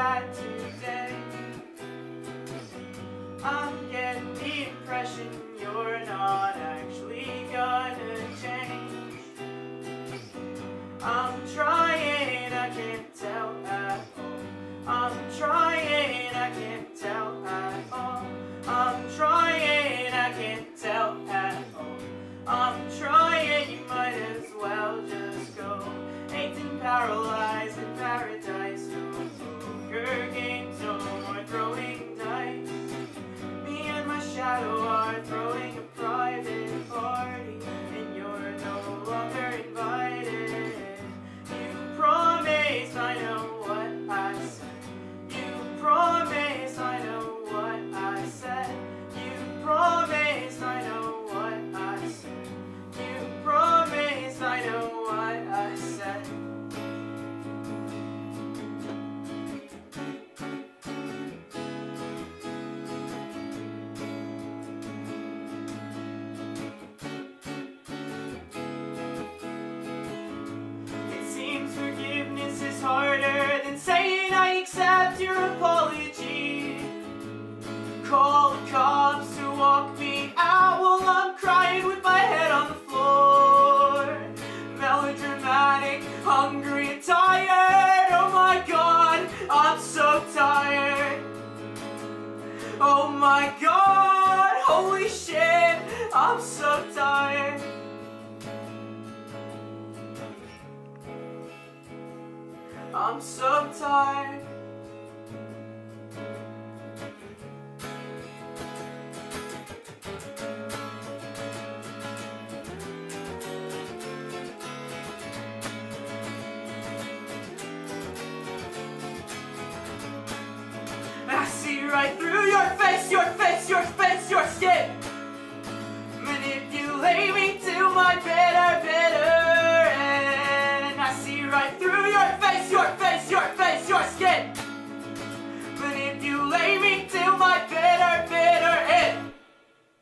sad today. I'm getting the impression you're not actually gonna change. I'm trying, I can't tell at all. I'm trying, I can't tell at all. I'm trying, I can't tell at all. I'm trying, you might as well just go. Ached and paralyzed in paradise. No poker games, no more throwing dice. Me and my shadow are throwing a private party, and you're no longer invited. You promised, I know what I said. You promised, I know what I said. You promised, I know what I said. You promised, I know what I said. It seems forgiveness is harder than saying I accept your apology. Call the cops to walk me out while I'm crying with my head on the floor. Melodramatic, hungry and tired. Oh my God, I'm so tired. Oh my God, holy shit, I'm so tired. I'm so tired. I see right through your face, your face, your face, your skin. Manipulate me